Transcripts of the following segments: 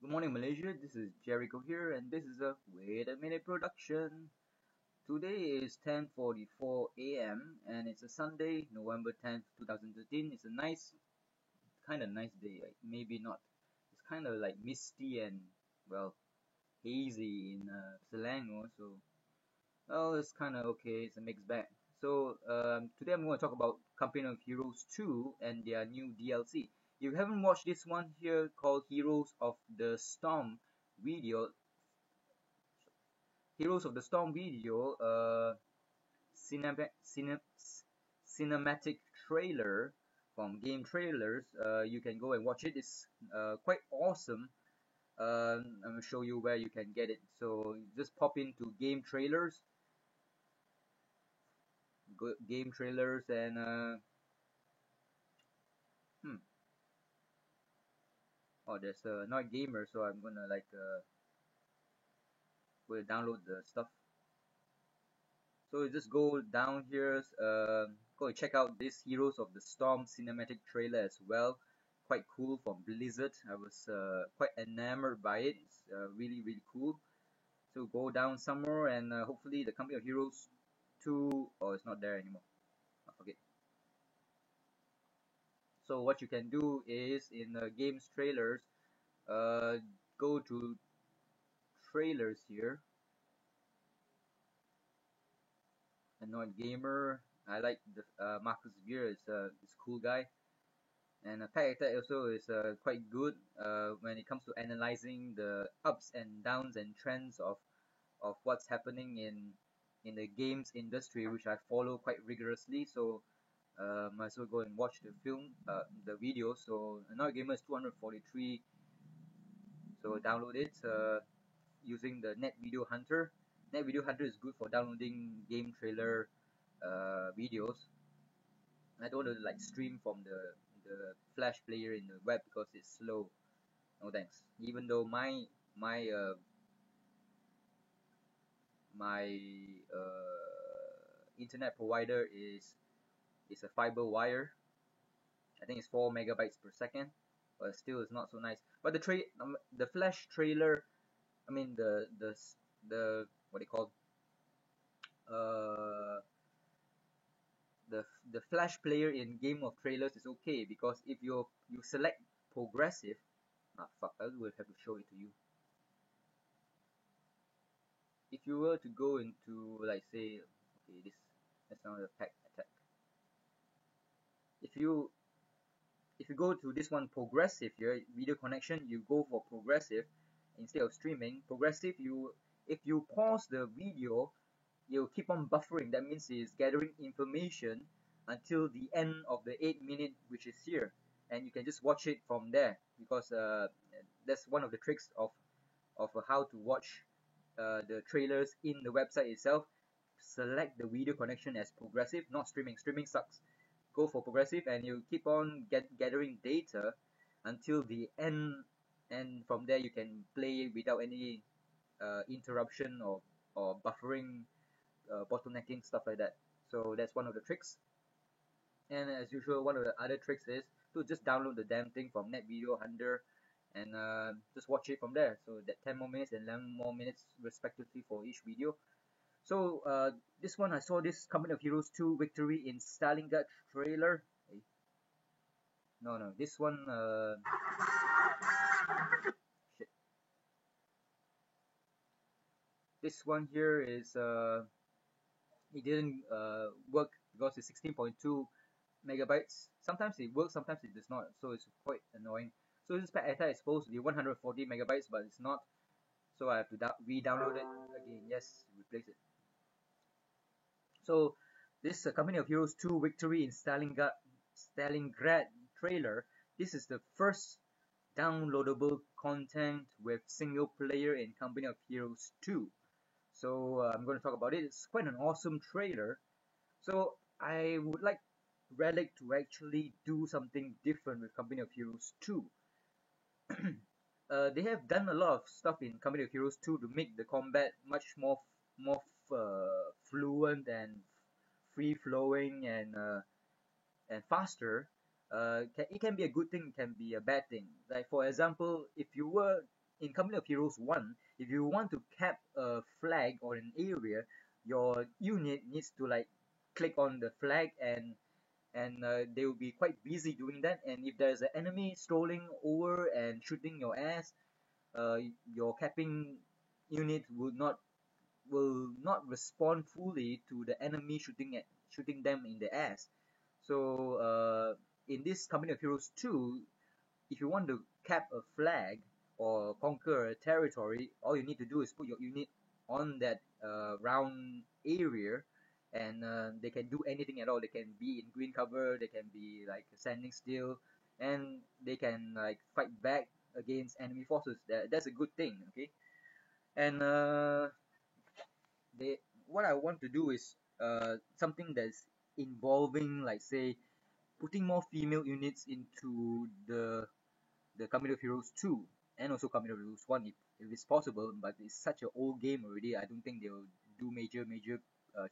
Good morning, Malaysia. This is Jericho here, and this is a Wait a Minute production. Today is 10:44 a.m. and it's a Sunday, November 10th, 2013. It's a nice day. Like, maybe not. It's kind of like misty and well hazy in Selangor, so it's kind of okay. It's a mixed bag. So today I'm going to talk about Company of Heroes 2 and their new DLC. If you haven't watched this one here called video, Heroes of the Storm video, cinema, cine, cinematic trailer from Game Trailers. You can go and watch it. It's quite awesome. I'm gonna show you where you can get it. So just pop into Game Trailers, and hmm. Oh, there's not gamer, so I'm gonna go download the stuff. So you just go down here, go and check out this Heroes of the Storm cinematic trailer as well. Quite cool from Blizzard. I was quite enamored by it. It's really cool. So go down somewhere, and hopefully the Company of Heroes 2, oh, it's not there anymore. I forget. So what you can do is in the game's trailers, uh, go to trailers here. Annoyed gamer. I like the Marcus Beer. Is cool guy. And Pack Attack also is quite good when it comes to analyzing the ups and downs and trends of what's happening in the games industry, which I follow quite rigorously. So might as well go and watch the video. So Annoyed Gamer is 243. So download it using the Net Video Hunter. Net Video Hunter is good for downloading game trailer videos. I don't want to like stream from the Flash player in the web because it's slow. No thanks. Even though my internet provider is a fiber wire. I think it's 4 megabytes per second, but still it's not so nice. But the Flash trailer, I mean the what do you call uh the Flash player in Game of Trailers is okay because if you select progressive, fuck, I will have to show it to you. If you were to go into like say, okay, that's not a Pack Attack. If you if you go to this one progressive here, video connection, you go for progressive instead of streaming. Progressive, you if you pause the video, you'll keep on buffering. That means it's gathering information until the end of the 8 minute, which is here, and you can just watch it from there because that's one of the tricks of how to watch the trailers in the website itself. Select the video connection as progressive, not streaming. Streaming sucks. Go for progressive, and you keep on gathering data until the end, and from there you can play without any interruption or buffering, bottlenecking, stuff like that. So that's one of the tricks. And as usual, one of the other tricks is to just download the damn thing from Net Video Hunter and just watch it from there. So that 10 more minutes and 11 more minutes respectively for each video. So this one, I saw this Company of Heroes 2 Victory in Stalingrad trailer. Hey, no, this one, shit. This one here is, it didn't work because it's 16.2 megabytes. Sometimes it works, sometimes it does not. So it's quite annoying. So this Pack Attack is supposed to be 140 megabytes, but it's not. So I have to re-download it again. Yes, replace it. So this Company of Heroes 2 Victory in Stalingrad trailer. This is the first downloadable content with single player in Company of Heroes 2. So I'm going to talk about it. It's quite an awesome trailer. So I would like Relic to actually do something different with Company of Heroes 2. They have done a lot of stuff in Company of Heroes 2 to make the combat much more fluent and free flowing and faster. It can be a good thing, it can be a bad thing. Like for example, if you were in Company of Heroes 1, if you want to cap a flag or an area, your unit needs to like click on the flag, and they will be quite busy doing that. And if there's an enemy strolling over and shooting your ass, your capping unit will not respond fully to the enemy shooting them in the ass. So in this Company of Heroes 2, if you want to cap a flag or conquer a territory, all you need to do is put your unit on that round area, and they can do anything at all. They can be in green cover, they can be like standing still, and they can like fight back against enemy forces. That's a good thing, okay? And they what I want to do is something that's involving, like say, putting more female units into the Company of Heroes 2 and also Company of Heroes 1 if it's possible, but it's such an old game already. I don't think they'll do major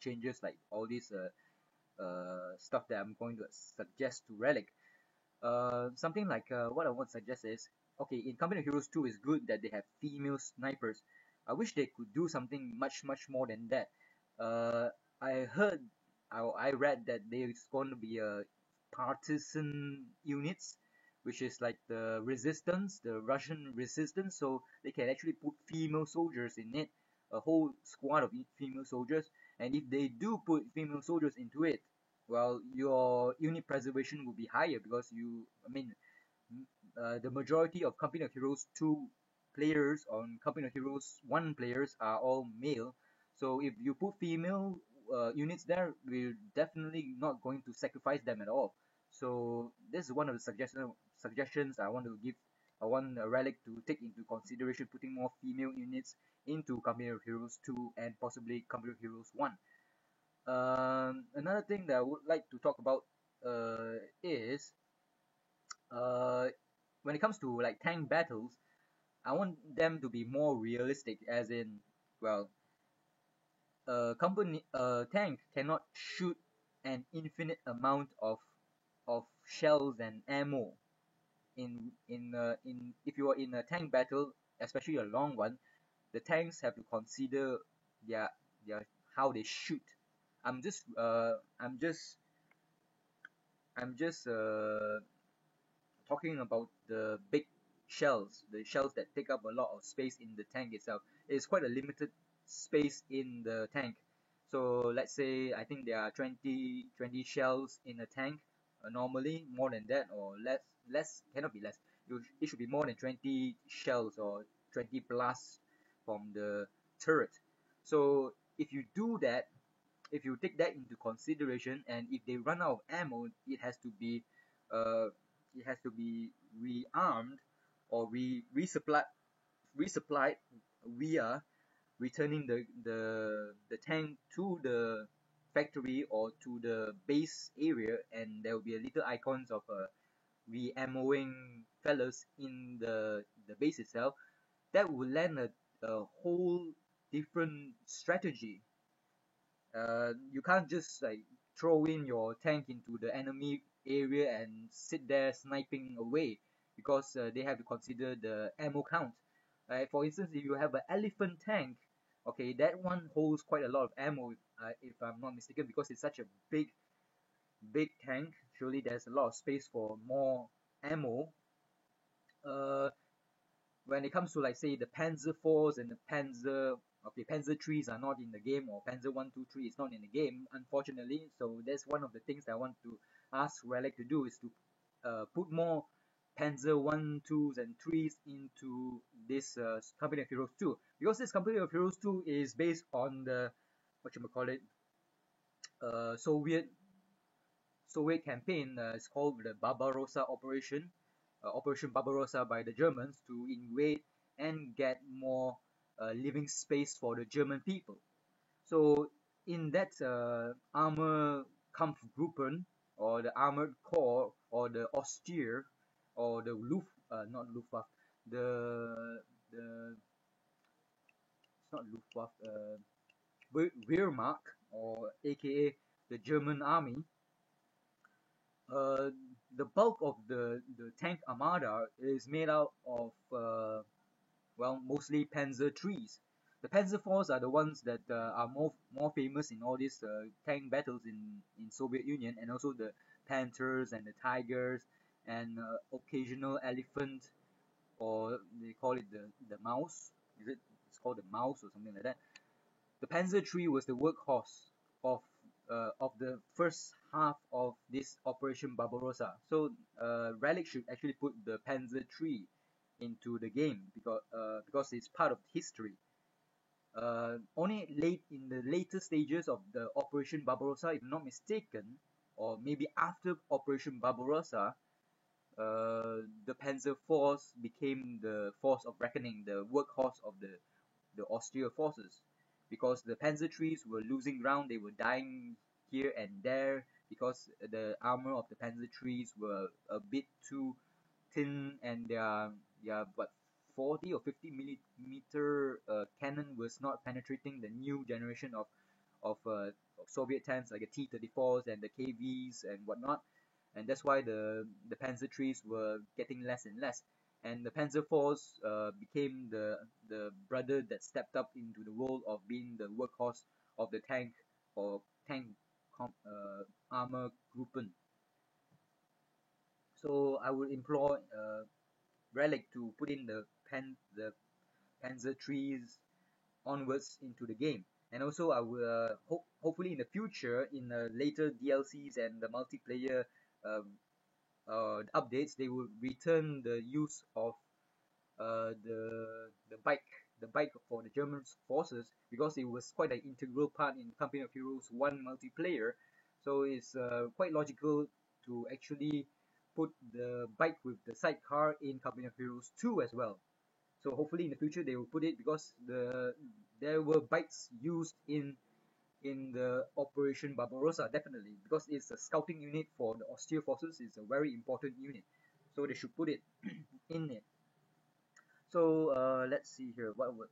changes like all this stuff that I'm going to suggest to Relic. Something like what I want to suggest is, okay, in Company of Heroes 2 is good that they have female snipers. I wish they could do something much more than that. Uh, I heard, I read that there's going to be a partisan units, which is like the resistance, the Russian resistance. So they can actually put female soldiers in it, a whole squad of female soldiers. And if they do put female soldiers into it, well, your unit preservation will be higher because I mean, the majority of Company of Heroes 2 players on Company of Heroes 1 players are all male. So if you put female units there, we're definitely not going to sacrifice them at all. So this is one of the suggestions I want to give. I want a Relic to take into consideration putting more female units into Company of Heroes 2 and possibly Company of Heroes 1. Another thing that I would like to talk about is uh, when it comes to like tank battles, I want them to be more realistic, as in, well, a tank cannot shoot an infinite amount of shells and ammo. In if you are in a tank battle, especially a long one, the tanks have to consider their their how they shoot. I'm just uh I'm just I'm just talking about the big shells, the shells that take up a lot of space in the tank itself. It's quite a limited space in the tank. So let's say I think there are 20 shells in a tank. Normally more than that or less cannot be less. It should be more than 20 shells or 20 blasts from the turret. So if you do that, if you take that into consideration, and if they run out of ammo, uh, it has to be rearmed or resupplied via returning the tank to the factory or to the base area, and there will be a little icons of re-ammoing fellas in the base itself. That will lend a whole different strategy. You can't just like throw in your tank into the enemy area and sit there sniping away, because they have to consider the ammo count. For instance, if you have an elephant tank, okay, that one holds quite a lot of ammo, if I'm not mistaken, because it's such a big tank. Surely there's a lot of space for more ammo. Uh, when it comes to like say the Panzer fours and the Panzer threes are not in the game, or Panzer 1, 2, 3 is not in the game, unfortunately. So that's one of the things that I want to ask Relic to do, is to put more Panzer 1, 2s and 3s into this Company of Heroes 2, because this Company of Heroes 2 is based on the what you call it Soviet campaign. It's called the Barbarossa Operation, Operation Barbarossa by the Germans to invade and get more living space for the German people. So in that armor Kampfgruppen, or the armored corps, or the Austere, or the not Luftwaffe, the it's not Luftwaffe, Wehrmacht, or AKA the German army. Uh, the bulk of the tank armada is made out of well, mostly Panzer IIIs. The Panzer IVs are the ones that are more famous in all these tank battles in Soviet Union, and also the Panthers and the Tigers and occasional Elephant, or they call it the Mouse. Is it? It's called the Mouse or something like that. The Panzer III was the workhorse of of the first half of this Operation Barbarossa. So Relic should actually put the Panzer III into the game because it's part of history. Only late in the later stages of the Operation Barbarossa, if I'm not mistaken, or maybe after Operation Barbarossa, the Panzer Force became the force of reckoning, the workhorse of the Austria forces, because the Panzer IIIs were losing ground, they were dying here and there because the armor of the Panzer IIIs were a bit too thin, and their what 40 or 50 millimeter cannon was not penetrating the new generation of Soviet tanks like the T-34s and the KVs and whatnot, and that's why the Panzer IIIs were getting less and less, and the Panzer IVs became the brother that stepped up into the role of being the workhorse of the tank or tank armor Gruppen. So I would implore Relic to put in the Panzer IIIs onwards into the game. And also, I will hopefully in the future, in later DLCs and the multiplayer um, updates, they will return the use of the bike for the German forces, because it was quite an integral part in Company of Heroes 1 multiplayer. So it's quite logical to actually put the bike with the sidecar in Company of Heroes 2 as well. So hopefully in the future they will put it, because there were bikes used in the Operation Barbarossa, definitely, because it's a scouting unit for the Austria forces. It's a very important unit, so they should put it in it. So let's see here. What would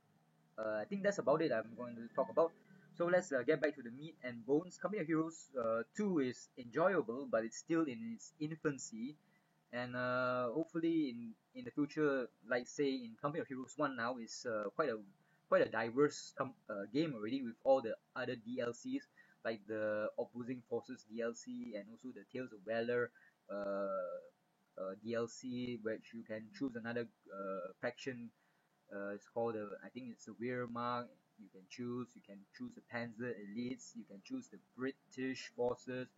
I think that's about it I'm going to talk about. So let's get back to the meat and bones. Company of Heroes 2 is enjoyable, but it's still in its infancy, and hopefully in the future, like say in Company of Heroes 1 now is quite a diverse game already, with all the other DLCs like the Opposing Forces DLC and also the Tales of Valor DLC, which you can choose another faction. It's called I think it's a Wehrmacht. You can choose the Panzer Elites. You can choose the British forces.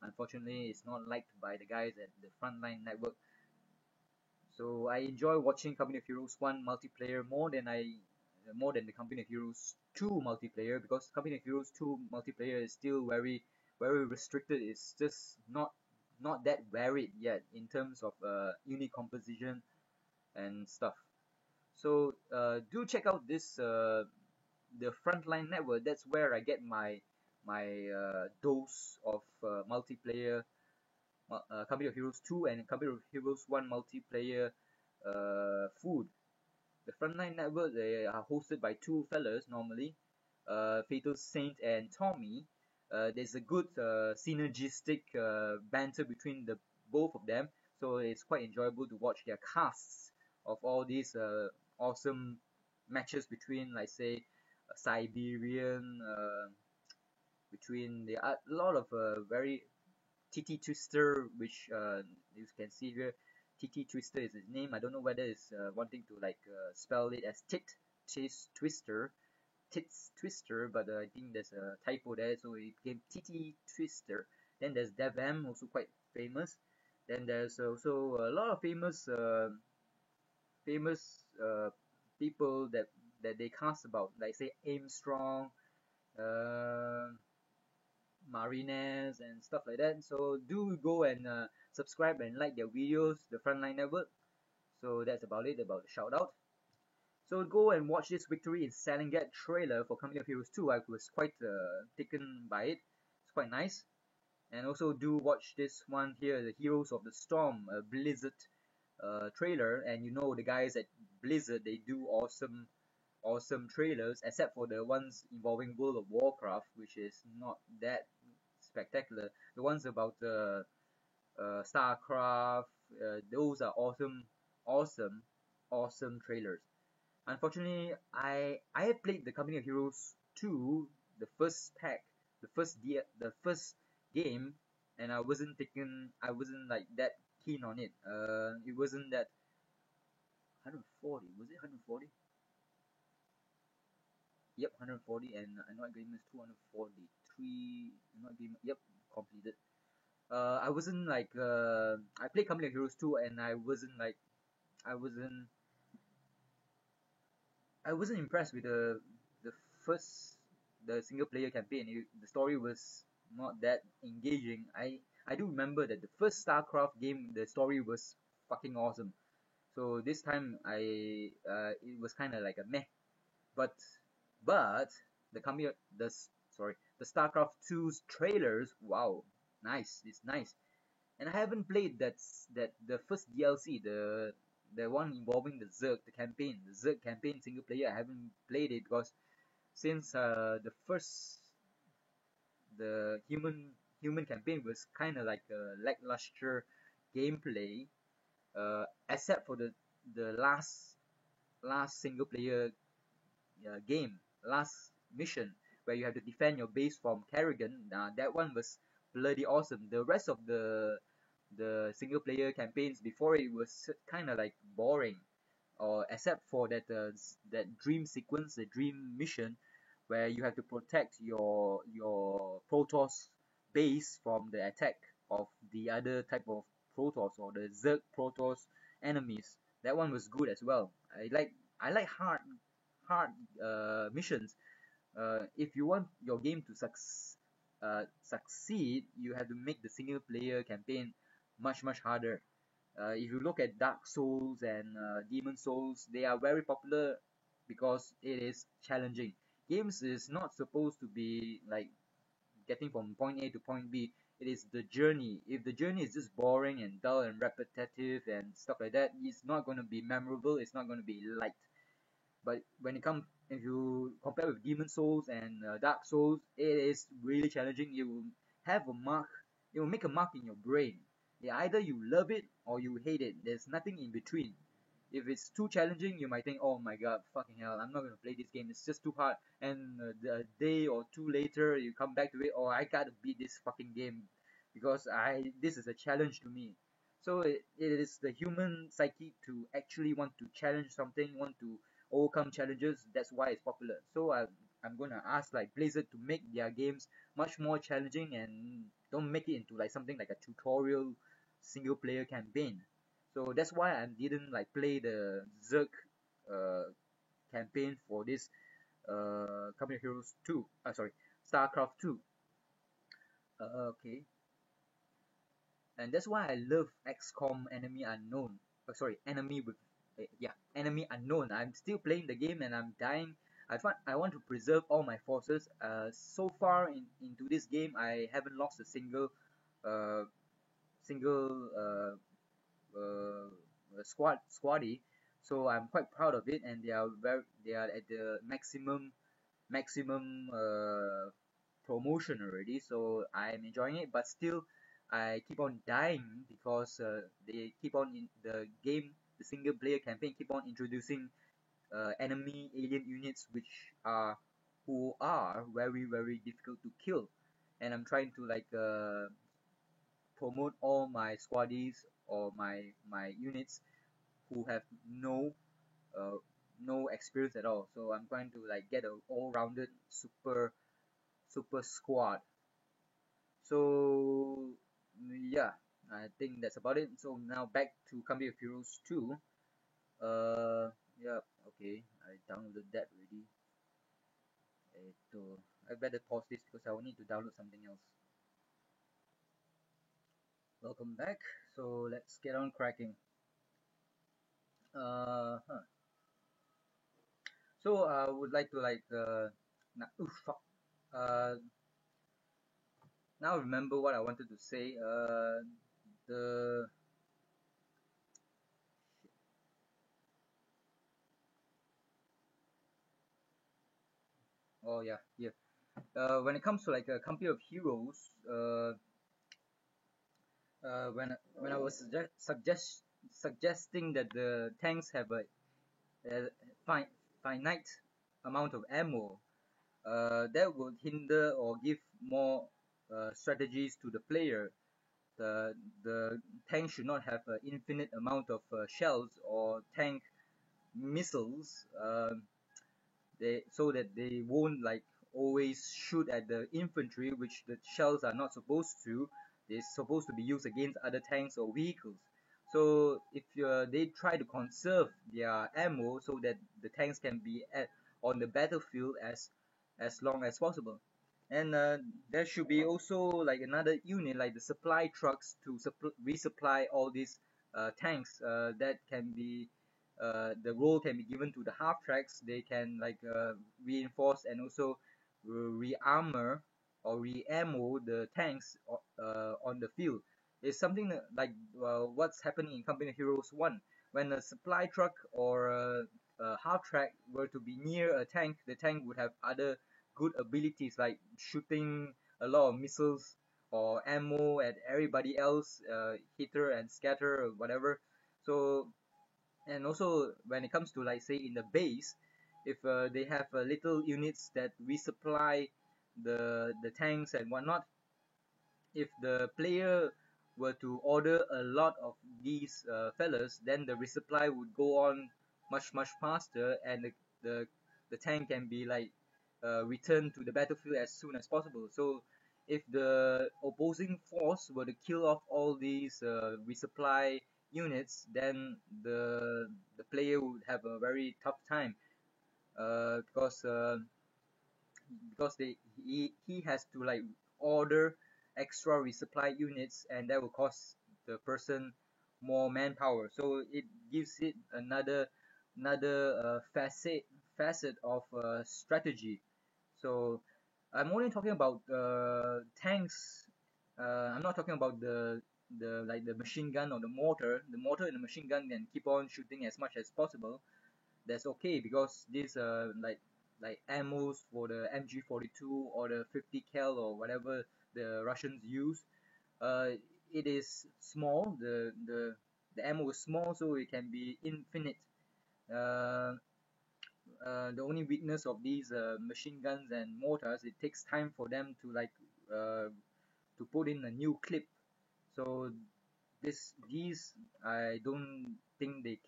Unfortunately, it's not liked by the guys at the Frontline Network. So I enjoy watching Company of Heroes 1 multiplayer more than the Company of Heroes 2 multiplayer, because Company of Heroes 2 multiplayer is still very restricted. It's just not that varied yet in terms of unit composition and stuff. So do check out this the Frontline Network. That's where I get my dose of multiplayer Company of Heroes 2 and Company of Heroes 1 multiplayer food. The Frontline Network, they are hosted by two fellas normally, Fatal Saint and Tommy. There's a good synergistic banter between the both of them, so it's quite enjoyable to watch their casts of all these awesome matches between, like say, Siberian, between a lot of very TT Twister, which you can see here. TT Twister is his name. I don't know whether it's wanting to like spell it as Twister, Tits Twister, but I think there's a typo there, so it became TT Twister. Then there's Devam, also quite famous. Then there's also a lot of famous people that they cast about, like say Armstrong, uh, Marines and stuff like that. So do go and subscribe and like their videos, the Frontline Network. So that's about it about the shout out. So go and watch this Victory in Stalingrad trailer for Company of Heroes 2. I was quite taken by it. It's quite nice. And also do watch this one here, the Heroes of the Storm Blizzard trailer. And you know the guys at Blizzard, they do awesome trailers, except for the ones involving World of Warcraft, which is not that spectacular. The ones about StarCraft, those are awesome trailers. Unfortunately, I have played the Company of Heroes 2, the first pack, the first game, and I wasn't like that keen on it. It wasn't that 140. Was it 140? Yep, 140, and Annoyed Game is 243. Annoyed Game, yep, completed. I wasn't like I played Company of Heroes 2, and I wasn't I wasn't impressed with the first the single player campaign. The story was not that engaging. I do remember that the first StarCraft game, the story was fucking awesome. So this time it was kind of like a meh. But but the company the sorry the StarCraft 2's trailers, wow, nice. It's nice. And I haven't played that the first DLC, the one involving the Zerg campaign single player. I haven't played it because since the first the human campaign was kind of like a lackluster gameplay, except for the last single player game, last mission where you have to defend your base from Kerrigan. That one was bloody awesome. The rest of the single player campaigns before it was kind of like boring, or except for that dream sequence, the dream mission, where you have to protect your Protoss base from the attack of the other type of Protoss or the Zerg Protoss enemies. That one was good as well. I like hard missions. If you want your game to succeed, you have to make the single player campaign much harder. If you look at Dark Souls and Demon Souls, they are very popular because it is challenging. Games is not supposed to be like getting from point A to point B. It is the journey. If the journey is just boring and dull and repetitive and stuff like that, it's not going to be memorable. It's not going to be liked. But when it comes, if you compare with Demon Souls and Dark Souls, it is really challenging. You will have a mark. It will make a mark in your brain. Yeah, either you love it or you hate it. There's nothing in between. If it's too challenging, you might think, "Oh my god, fucking hell, I'm not gonna play this game. It's just too hard." And a day or two later, you come back to it. "Oh, I gotta beat this fucking game because I this is a challenge to me." So it is the human psyche to actually want to challenge something, want to overcome challenges. That's why it's popular. So I'm gonna ask like Blizzard to make their games much more challenging and don't make it into like something like a tutorial single player campaign. So that's why I didn't like play the Zerg uh, campaign for this Company of Heroes 2. Sorry, StarCraft 2. Okay, and that's why I love XCOM Enemy Unknown. Sorry, Enemy with yeah, Enemy Unknown. I'm still playing the game and I'm dying. I want to preserve all my forces. So far into this game, I haven't lost a uh, single squaddy. So I'm quite proud of it, and they are at the maximum promotion already. So I'm enjoying it, but still I keep on dying because they keep on in the game. The single player campaign keep on introducing enemy alien units who are very difficult to kill, and I'm trying to like promote all my squaddies or my units who have uh, no experience at all. So I'm trying to like get a all-rounded super squad. So yeah, I think that's about it. So now back to Company of Heroes 2. Yeah, okay, I downloaded that already. I better pause this because I will need to download something else. Welcome back. So let's get on cracking. Huh. So I would like to like fuck. Uh, Now I remember what I wanted to say. The Oh yeah, yeah. When it comes to like a company of heroes, when I was suggesting that the tanks have a uh, fi- finite amount of ammo, that would hinder or give more strategies to the player. The tank should not have an infinite amount of shells or tank missiles, so that they won't like always shoot at the infantry, which the shells are not supposed to. They're supposed to be used against other tanks or vehicles. So if they try to conserve their ammo so that the tanks can be on the battlefield as long as possible. And there should be also like another unit like the supply trucks to resupply all these tanks, that can be the role can be given to the half tracks. They can like reinforce and also re-armor or re-ammo the tanks on the field. It's something like what's happening in Company of Heroes 1. When a supply truck or a half track were to be near a tank, the tank would have other good abilities like shooting a lot of missiles or ammo at everybody else, hitter and scatter or whatever. So, and also when it comes to like say in the base, if they have little units that resupply the tanks and whatnot, if the player were to order a lot of these fellas, then the resupply would go on much faster, and the the tank can be like returned to the battlefield as soon as possible. So if the opposing force were to kill off all these resupply units, then the player would have a very tough time, because he has to like order extra resupply units, and that will cost the person more manpower. So it gives it another facet of strategy. So I'm only talking about tanks. I'm not talking about the like the machine gun or the mortar. The mortar and the machine gun can keep on shooting as much as possible. That's okay, because these like ammos for the MG42 or the 50 cal or whatever the Russians use. Uh, it is small. The ammo is small, so it can be infinite. Uh, the only weakness of these machine guns and mortars, it takes time for them to like uh, to put in a new clip. So these I don't think they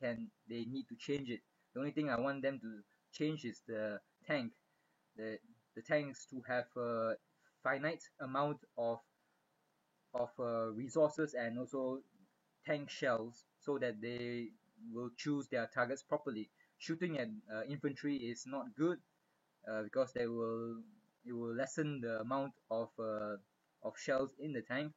need to change it. The only thing I want them to change is the tank. The tanks to have a finite amount of resources and also tank shells, so that they will choose their targets properly. Shooting at infantry is not good, because it will lessen the amount of shells in the tank.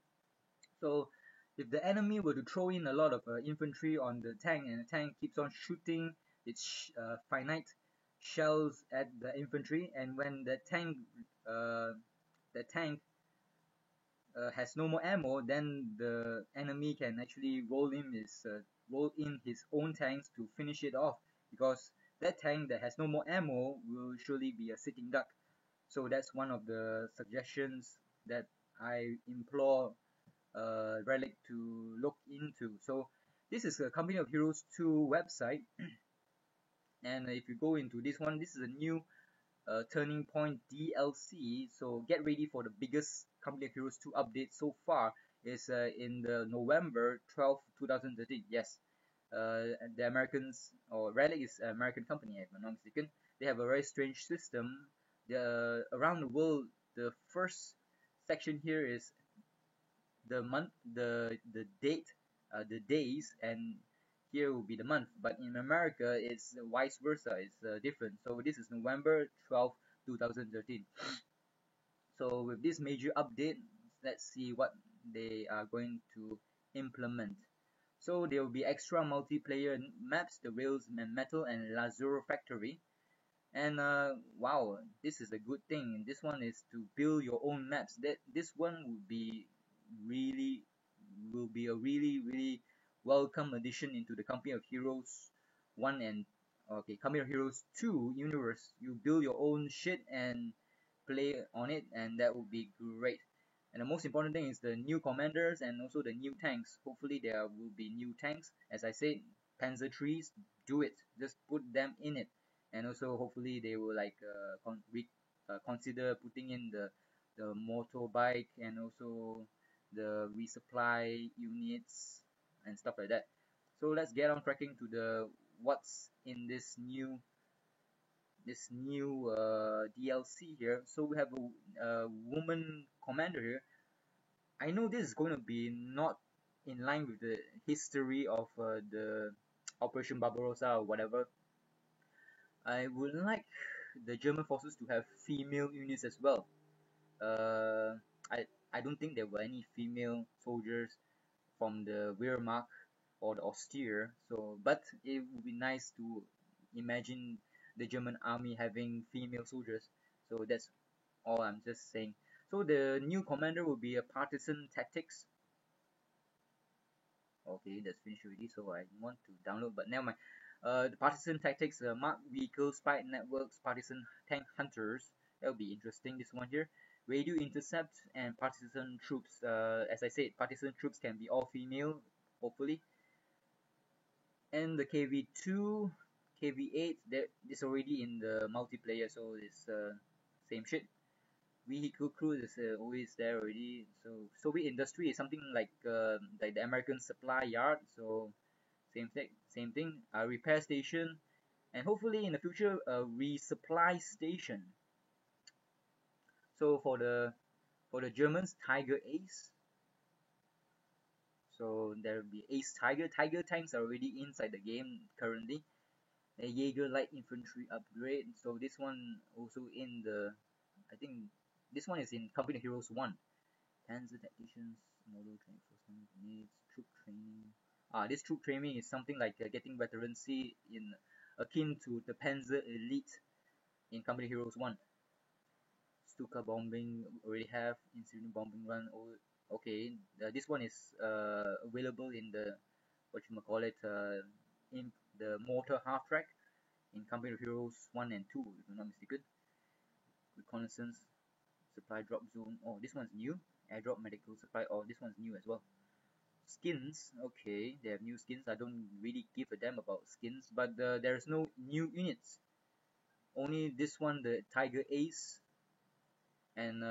So if the enemy were to throw in a lot of infantry on the tank, and the tank keeps on shooting its finite shells at the infantry, and when uh, the tank has no more ammo, then the enemy can actually roll in his own tanks to finish it off, because that tank that has no more ammo will surely be a sitting duck. So that's one of the suggestions that I implore Relic to look into. So this is a Company of Heroes 2 website, and if you go into this one, this is a new Turning Point DLC. So get ready for the biggest Company of Heroes 2 update so far. Is in the November 12th, 2013. Yes, the Americans, or Relic is an American company, if I'm not mistaken. They have a very strange system. Around the world, the first section here is the month, the date, the days, and here will be the month. But in America, it's vice versa. It's different. So this is November 12th, 2013. So with this major update, let's see what they are going to implement. So there will be extra multiplayer maps, the Rails and Metal and Lazuro Factory. And wow, this is a good thing. This one is to build your own maps. That this one really will be a really welcome addition into the Company of Heroes 1 and Company of Heroes 2 universe. You build your own shit and play on it, and that would be great. And the most important thing is the new commanders and also the new tanks. Hopefully there will be new tanks. As I said, Panzer trees, do it. Just put them in it, and also hopefully they will like consider putting in the motorbike and also the resupply units and stuff like that. So let's get on tracking to the what's in this new DLC here. So we have a woman commander here. I know this is going to be not in line with the history of the Operation Barbarossa or whatever. I would like the German forces to have female units as well. Uh, I don't think there were any female soldiers from the Wehrmacht or the Austere. So, but it would be nice to imagine the German army having female soldiers. So that's all I'm just saying. So the new commander will be a partisan tactics. Okay, that's finished already. So I want to download, but never mind. The partisan tactics, marked vehicles, spy networks, partisan tank hunters. That will be interesting. This one here, radio intercept and partisan troops. As I said, partisan troops can be all female, hopefully. And the KV2, KV8, that is already in the multiplayer, so it's same shit. Vehicle crew is always there already. So Soviet industry is something like the American supply yard. So same thing. A repair station, and hopefully in the future a resupply station. So for the Germans, Tiger Ace. So there will be Ace Tiger. Tiger tanks are already inside the game currently. A Jaeger light infantry upgrade. So this one also in the, I think this one is in Company of Heroes 1. Panzer tacticians, model training for needs, troop training. This troop training is something like getting veterancy in akin to the Panzer Elite in Company of Heroes 1. Stuka bombing already have, incident bombing run. Okay, this one is available in the whatchamacallit, in the mortar half track in Company of Heroes 1 and 2, if I'm not mistaken. Reconnaissance, supply drop zone. Oh, this one's new. Airdrop medical supply. Oh, this one's new as well. Skins. Okay, they have new skins. I don't really give a damn about skins, but there's no new units. Only this one, the Tiger Ace, and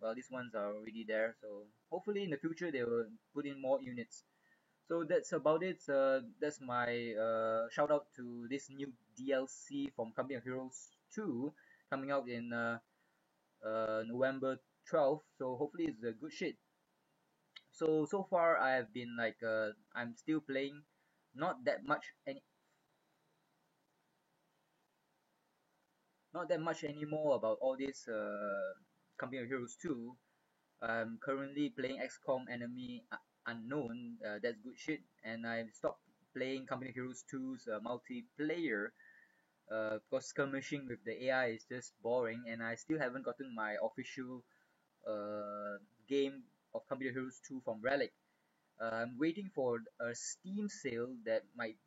well, these ones are already there. So hopefully in the future they will put in more units. So that's about it. That's my shout out to this new DLC from Company of Heroes 2 coming out in November 12th. So hopefully it's a good shit. So far I have been like I'm still playing, not that much anymore about all this Company of Heroes 2. I'm currently playing XCOM Enemy Unknown. That's good shit, and I stopped playing Company of Heroes 2's multiplayer because skirmishing with the AI is just boring, and I still haven't gotten my official game of Company of Heroes 2 from Relic. I'm waiting for a Steam sale that might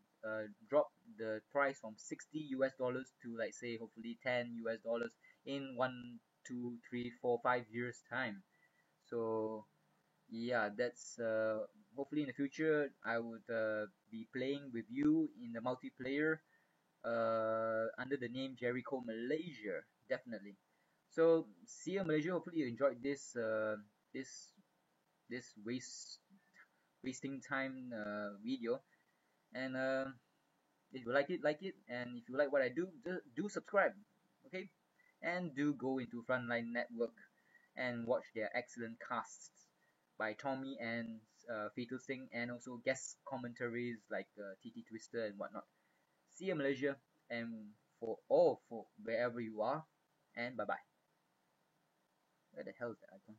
drop the price from 60 US dollars to, like, say, hopefully 10 US dollars in 1, 2, 3, 4, 5 years time. So yeah, that's hopefully in the future I would be playing with you in the multiplayer under the name Jericho Malaysia, definitely. So see you Malaysia. Hopefully you enjoyed this this wasting time video, and if you like it, and if you like what I do, do subscribe, okay, and do go into Frontline Network and watch their excellent casts by Tommy and Fatal Singh, and also guest commentaries like TT Twister and whatnot. See you Malaysia, and for wherever you are, and bye bye. Where the hell is that icon?